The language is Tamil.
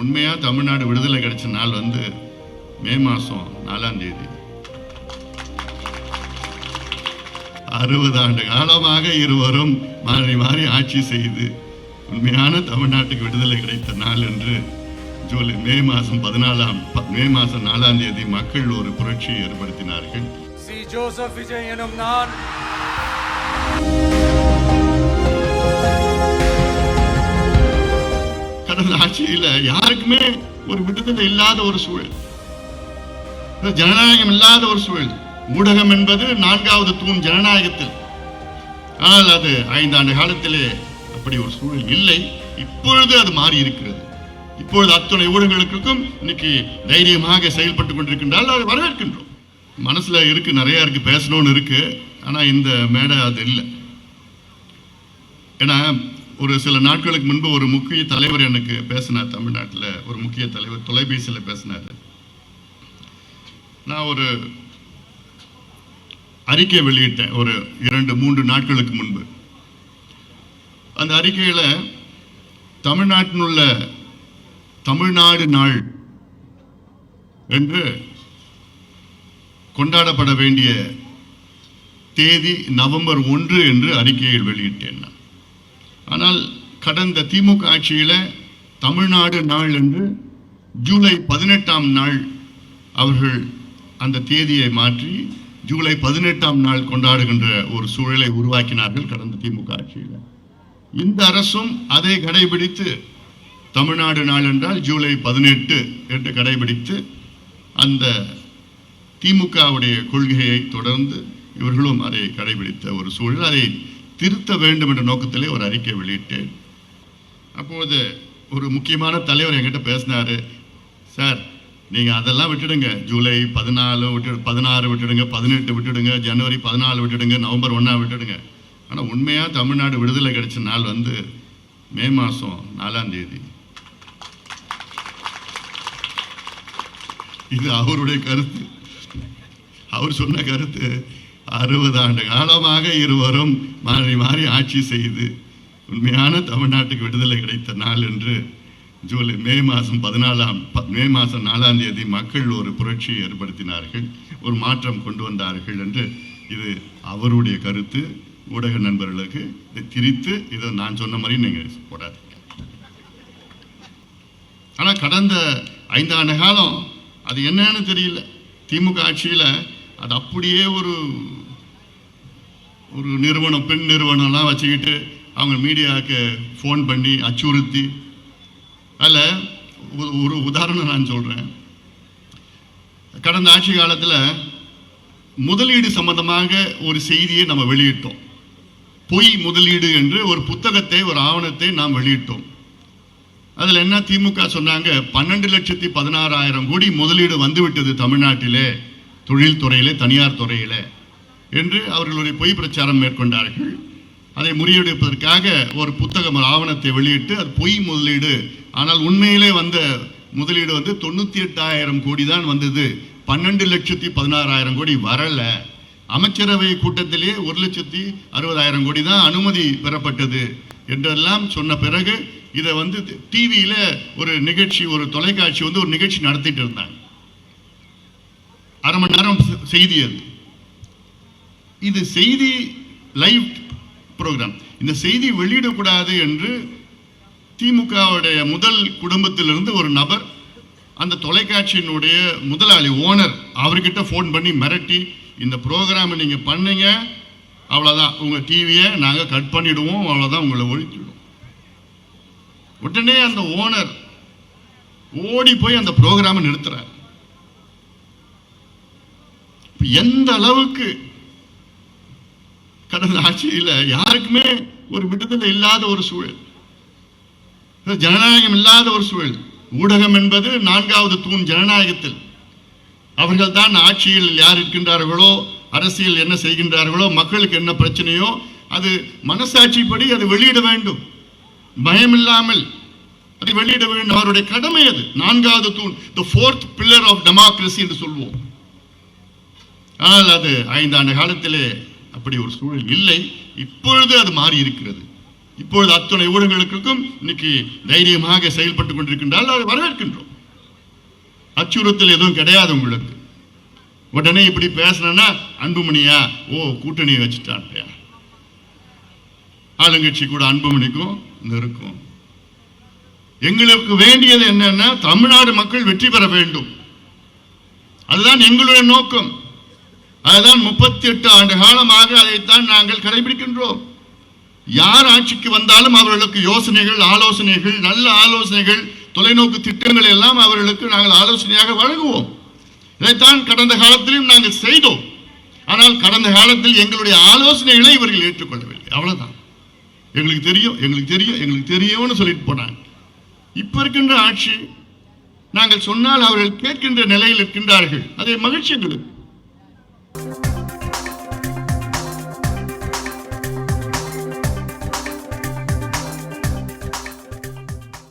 உண்மையா தமிழ்நாடு விடுதலை கிடைச்ச நாள் வந்து மே மாசம் 4ஆம் தேதி. 60 ஆண்டு காலமாக இருவரும் மாறி மாறி ஆட்சி செய்து உண்மையான தமிழ்நாட்டுக்கு விடுதலை கிடைத்த நாள் என்று மே மாசம் 4ஆம் தேதி மக்கள் ஒரு புரட்சியை ஏற்படுத்தினார்கள். சி ஜோசப் விஜய் எனும் நான் கடந்த ஆட்சியில யாருக்குமே ஒரு விடுதலை இல்லாத ஒரு சூழல், ஜனநாயகம் இல்லாத ஒரு சூழல். ஊடகம் என்பது 4வது தூண் ஜனநாயகத்தில். ஆனால் அது 5 ஆண்டு காலத்திலே அப்படி ஒரு சூழல் இல்லை. இப்பொழுது அது மாறி இருக்கிறது. இப்பொழுது அத்தனை ஊடகங்களுக்கும் இன்னைக்கு தைரியமாக செயல்பட்டு கொண்டிருக்கின்றால் அதை வரவேற்கின்றோம். மனசுல இருக்கு, நிறைய இருக்கு, பேசணும்னு இருக்கு. ஆனா இந்த மேடை அது இல்லை. ஏன்னா ஒரு சில நாட்களுக்கு முன்பு ஒரு முக்கிய தலைவர் எனக்கு பேசினார். தமிழ்நாட்டில் ஒரு முக்கிய தலைவர் தொலைபேசியில் பேசினார். நான் ஒரு அறிக்கை வெளியிட்டேன் ஒரு 2-3 நாட்களுக்கு முன்பு. அந்த அறிக்கையில் தமிழ்நாட்டில் உள்ள தமிழ்நாடு நாள் என்று கொண்டாடப்பட வேண்டிய தேதி நவம்பர் 1 என்று அறிக்கையில் வெளியிட்டேன். ஆனால் கடந்த திமுக ஆட்சியில் தமிழ்நாடு நாள் என்று ஜூலை 18ஆம் நாள் அவர்கள் அந்த தேதியை மாற்றி ஜூலை 18ஆம் நாள் கொண்டாடுகின்ற ஒரு சூழலை உருவாக்கினார்கள் கடந்த திமுக ஆட்சியில். இந்த அரசும் அதை கடைபிடித்து தமிழ்நாடு நாள் என்றால் ஜூலை 18 என்று கடைபிடித்து அந்த திமுகவுடைய கொள்கையை தொடர்ந்து இவர்களும் அதை கடைபிடித்த ஒரு சூழல். அதை திருத்த வேண்டும் என்ற நோக்கத்திலே ஒரு அறிக்கை வெளியிட்டேன். அப்போது ஒரு முக்கியமான தலைவர் என்கிட்ட பேசினாரு. சார், நீங்கள் அதெல்லாம் விட்டுடுங்க, ஜூலை 14 16 விட்டுடுங்க, 18 விட்டுடுங்க, ஜனவரி 14 விட்டுடுங்க, நவம்பர் 1 விட்டுடுங்க. ஆனால் உண்மையாக தமிழ்நாடு விடுதலை கிடைச்ச நாள் வந்து மே மாதம் 4ஆம் தேதி. இது அவருடைய கருத்து. அவர் சொன்ன கருத்து 60 ஆண்டு காலமாக இருவரும் மாறி மாறி ஆட்சி செய்து உண்மையான தமிழ்நாட்டுக்கு விடுதலை கிடைத்த நாள் என்று மே மாதம் 4ஆம் தேதி மக்கள் ஒரு புரட்சியை ஏற்படுத்தினார்கள், ஒரு மாற்றம் கொண்டு வந்தார்கள் என்று இது அவருடைய கருத்து. ஊடக நண்பர்களுக்கு இதை திரித்து இதை நான் சொன்ன மாதிரி நீங்கள் போடாதீங்க. ஆனால் கடந்த 5 ஆண்டு காலம் அது என்னன்னு தெரியல. திமுக ஆட்சியில் அது அப்படியே ஒரு நிறுவனம், பெண் நிறுவனம்லாம் வச்சுக்கிட்டு அவங்க மீடியாவுக்கு ஃபோன் பண்ணி அச்சுறுத்தி, அதில் ஒரு உதாரணம் நான் சொல்கிறேன். கடந்த ஆட்சி காலத்தில் முதலீடு சம்பந்தமாக ஒரு செய்தியை நம்ம வெளியிட்டோம். பொய் முதலீடு என்று ஒரு புத்தகத்தை, ஒரு ஆவணத்தை நாம் வெளியிட்டோம். அதில் என்ன திமுக சொன்னாங்க, 12,16,000 கோடி முதலீடு வந்துவிட்டது தமிழ்நாட்டிலே, தொழில்துறையிலே, தனியார் துறையிலே என்று அவர்களுடைய பொய் பிரச்சாரம் மேற்கொண்டார்கள். அதை முறியடிப்பதற்காக ஒரு புத்தகம், ஒரு ஆவணத்தை வெளியிட்டு அது பொய் முதலீடு, ஆனால் உண்மையிலே வந்த முதலீடு வந்து 98,000 கோடி தான் வந்தது, 12,16,000 கோடி வரல. அமைச்சரவை கூட்டத்திலே 1,60,000 கோடி தான் அனுமதி பெறப்பட்டது என்றெல்லாம் சொன்ன பிறகு இதை வந்து டிவியில ஒரு நிகழ்ச்சி, ஒரு தொலைக்காட்சி வந்து ஒரு நிகழ்ச்சி நடத்திட்டு இருந்தாங்க. 1/2 மணி நேரம் செய்தி. அது இது செய்தி லைவ் ப்ரோக்ராம். இந்த செய்தி வெளியிடக்கூடாது என்று திமுகவுடைய முதல் குடும்பத்திலிருந்து ஒரு நபர் அந்த தொலைக்காட்சியினுடைய முதலாளி, ஓனர், அவர்கிட்ட ஃபோன் பண்ணி மிரட்டி, இந்த ப்ரோக்ராமை நீங்கள் பண்ணீங்க அவ்வளோதான், உங்கள் டிவியை நாங்கள் கட் பண்ணிடுவோம், அவ்வளோதான், உங்களை ஒழிச்சிடுவோம். உடனே அந்த ஓனர் ஓடி போய் அந்த ப்ரோக்ராமை நிறுத்துறார். எந்த அளவுக்கு கடந்த ஆட்சியில் யாருக்குமே ஒரு விடுதலை இல்லாத ஒரு சூழல், ஜனநாயகம் இல்லாத ஒரு சூழல். ஊடகம் என்பது 4வது தூண் ஜனநாயகத்தில். அவர்கள் தான் ஆட்சியில் யார் இருக்கின்றார்களோ, அரசியல் என்ன செய்கின்றார்களோ, மக்களுக்கு என்ன பிரச்சனையோ அது மனசாட்சிப்படி அது வெளியிட வேண்டும், பயமில்லாமல் அதை வெளியிட வேண்டும். அவருடைய கடமை அது. 4வது தூண், the 4th pillar of democracy என்று சொல்வோம். ஆனால் அது 5 ஆண்டு காலத்திலே அப்படி ஒரு சூழல் இல்லை. இப்பொழுது அது மாறி இருக்கிறது. இப்பொழுது அத்தனை ஊடகங்களுக்கும் இன்னைக்கு தைரியமாக செயல்பட்டுக் கொண்டிருக்கின்றால் அதை வரவேற்கின்றோம். அச்சுறுத்தல் எதுவும் கிடையாது உங்களுக்கு. உடனே இப்படி பேசணும்னா அன்புமணியா கூட்டணியை வச்சுட்டான்யா. ஆளுங்கட்சி கூட அன்புமணிக்கும் இருக்கும். எங்களுக்கு வேண்டியது என்னன்னா தமிழ்நாடு மக்கள் வெற்றி பெற வேண்டும். அதுதான் எங்களுடைய நோக்கம். அதுதான் 38 ஆண்டு காலமாக அதைத்தான் நாங்கள் கடைபிடிக்கின்றோம். யார் ஆட்சிக்கு வந்தாலும் அவர்களுக்கு யோசனைகள், ஆலோசனைகள், நல்ல ஆலோசனைகள், தொலைநோக்கு திட்டங்கள் எல்லாம் அவர்களுக்கு நாங்கள் ஆலோசனையாக வழங்குவோம். இதைத்தான் கடந்த காலத்திலும் நாங்கள் செய்தோம். ஆனால் கடந்த காலத்தில் எங்களுடைய ஆலோசனைகளை இவர்கள் ஏற்றுக்கொள்ளவில்லை. அவ்வளவுதான். எங்களுக்கு தெரியும்னு சொல்லிட்டு போனாங்க. இப்ப இருக்கின்ற ஆட்சி நாங்கள் சொன்னால் அவர்கள் கேட்கின்ற நிலையில் இருக்கின்றார்கள். அதை மகிழ்ச்சி எங்களுக்கு.